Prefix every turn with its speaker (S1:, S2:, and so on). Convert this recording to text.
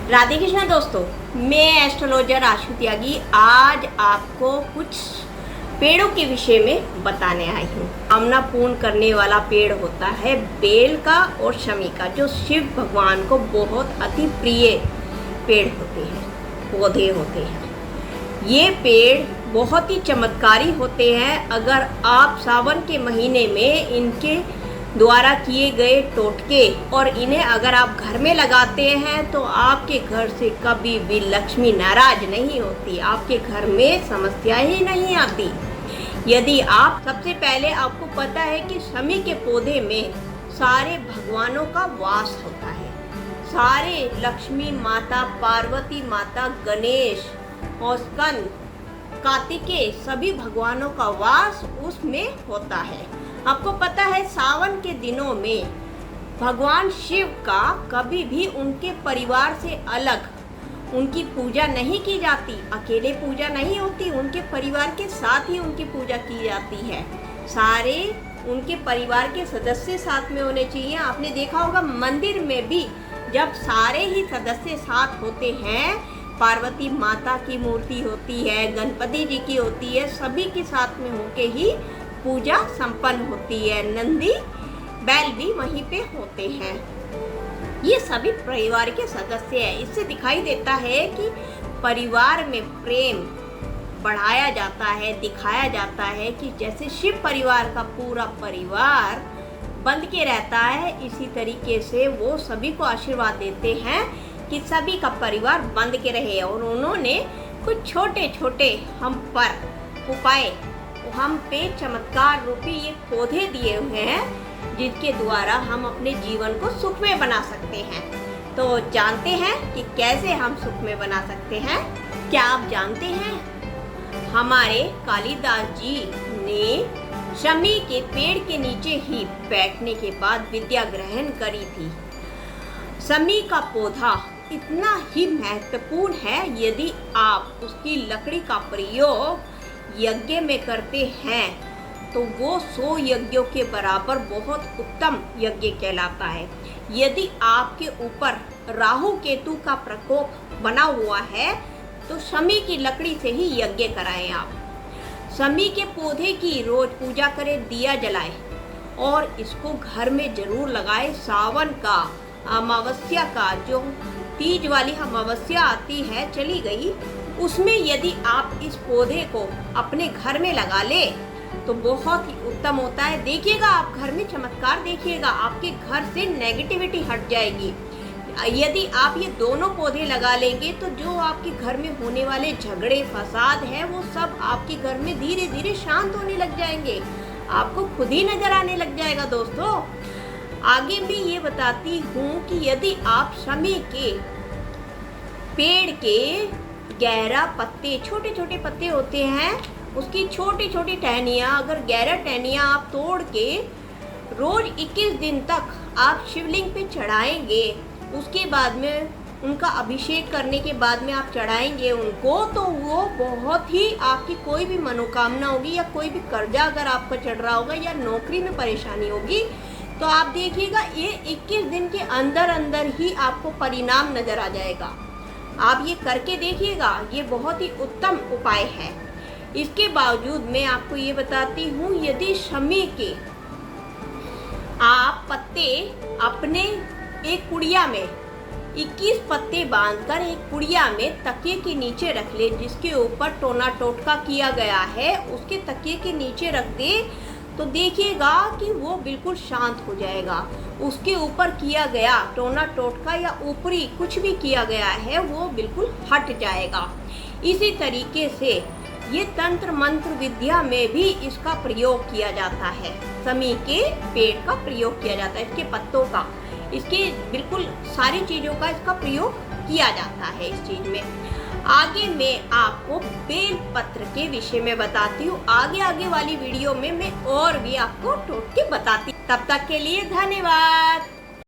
S1: राधे कृष्णा दोस्तों, मैं एस्ट्रोलॉजर आशु त्यागी आज आपको कुछ पेड़ों के विषय में बताने आई हूँ। कामना पूर्ण करने वाला पेड़ होता है बेल का और शमी का, जो शिव भगवान को बहुत अति प्रिय पेड़ होते हैं, पौधे होते हैं। ये पेड़ बहुत ही चमत्कारी होते हैं। अगर आप सावन के महीने में इनके द्वारा किए गए टोटके और इन्हें अगर आप घर में लगाते हैं तो आपके घर से कभी भी लक्ष्मी नाराज नहीं होती, आपके घर में समस्या ही नहीं आती। यदि आप सबसे पहले आपको पता है कि शमी के पौधे में सारे भगवानों का वास होता है, सारे लक्ष्मी माता, पार्वती माता, गणेश और स्कंद, कार्तिकेय, सभी भगवानों का वास उसमें होता है। आपको पता है सावन के दिनों में भगवान शिव का कभी भी उनके परिवार से अलग उनकी पूजा नहीं की जाती, अकेले पूजा नहीं होती, उनके परिवार के साथ ही उनकी पूजा की जाती है। सारे उनके परिवार के सदस्य साथ में होने चाहिए। आपने देखा होगा मंदिर में भी जब सारे ही सदस्य साथ होते हैं, पार्वती माता की मूर्ति होती है, गणपति जी की होती है, सभी के साथ में होके ही पूजा संपन्न होती है। नंदी बैल भी वहीं पे होते हैं। ये सभी परिवार के सदस्य हैं। इससे दिखाई देता है कि परिवार में प्रेम बढ़ाया जाता है, दिखाया जाता है कि जैसे शिव परिवार का पूरा परिवार बंध के रहता है, इसी तरीके से वो सभी को आशीर्वाद देते हैं कि सभी का परिवार बंध के रहे। और उन्होंने कुछ छोटे छोटे हम पर उपाय, हम पे चमत्कार रूपी ये पौधे दिए हुए हैं, जिनके द्वारा हम अपने जीवन को सुखमय बना सकते हैं। तो जानते हैं कि कैसे हम सुखमय बना सकते हैं। क्या आप जानते हैं हमारे कालिदास जी ने शमी के पेड़ के नीचे ही बैठने के बाद विद्या ग्रहण करी थी। शमी का पौधा इतना ही महत्वपूर्ण है, यदि आप उसकी लकड़ी का प्रयोग यज्ञ में करते हैं तो वो 100 यज्ञों के बराबर बहुत उत्तम यज्ञ कहलाता है। यदि आपके ऊपर राहु केतु का प्रकोप बना हुआ है तो शमी की लकड़ी से ही यज्ञ कराएं। आप शमी के पौधे की रोज पूजा करें, दिया जलाएं और इसको घर में जरूर लगाएं। सावन का अमावस्या का जो तीज वाली अमावस्या आती है, चली गई, उसमें यदि आप इस पौधे को अपने घर में लगा ले तो बहुत ही उत्तम होता है। देखिएगा आप घर में चमत्कार, देखिएगा आपके घर से नेगेटिविटी हट जाएगी। यदि आप ये दोनों पौधे लगा लेंगे तो जो आपके घर में होने वाले झगड़े फसाद हैं वो सब आपके घर में धीरे धीरे शांत होने लग जाएंगे, आपको खुद ही नजर आने लग जाएगा। दोस्तों आगे भी ये बताती हूँ कि यदि आप शमी के पेड़ के 11 पत्ते, छोटे छोटे पत्ते होते हैं, उसकी छोटी छोटी टहनियाँ, अगर 11 टहनियाँ आप तोड़ के रोज 21 दिन तक आप शिवलिंग पे चढ़ाएंगे, उसके बाद में उनका अभिषेक करने के बाद में आप चढ़ाएंगे उनको, तो वो बहुत ही आपकी कोई भी मनोकामना होगी या कोई भी कर्जा अगर आपका चढ़ रहा होगा या नौकरी में परेशानी होगी, तो आप देखिएगा ये 21 दिन के अंदर अंदर ही आपको परिणाम नजर आ जाएगा। आप ये करके देखिएगा, ये बहुत ही उत्तम उपाय है। इसके बावजूद मैं आपको ये बताती हूँ, यदि शमी के आप पत्ते अपने एक पुड़िया में 21 पत्ते बांधकर एक पुड़िया में तकिए के नीचे रख ले, जिसके ऊपर टोना टोटका किया गया है, उसके तकिए के नीचे रख दे, तो देखिएगा कि वो बिल्कुल शांत हो जाएगा। उसके ऊपर किया गया टोना टोटका या ऊपरी कुछ भी किया गया है वो बिल्कुल हट जाएगा। इसी तरीके से ये तंत्र मंत्र विद्या में भी इसका प्रयोग किया जाता है। शमी के पेड़ का प्रयोग किया जाता है, इसके पत्तों का, इसके बिल्कुल सारी चीज़ों का इसका प्रयोग किया जाता है इस चीज़ में। आगे मैं आपको बेल पत्र के विषय में बताती हूँ। आगे वाली वीडियो में मैं और भी आपको टोटके बताती हूँ। तब तक के लिए धन्यवाद।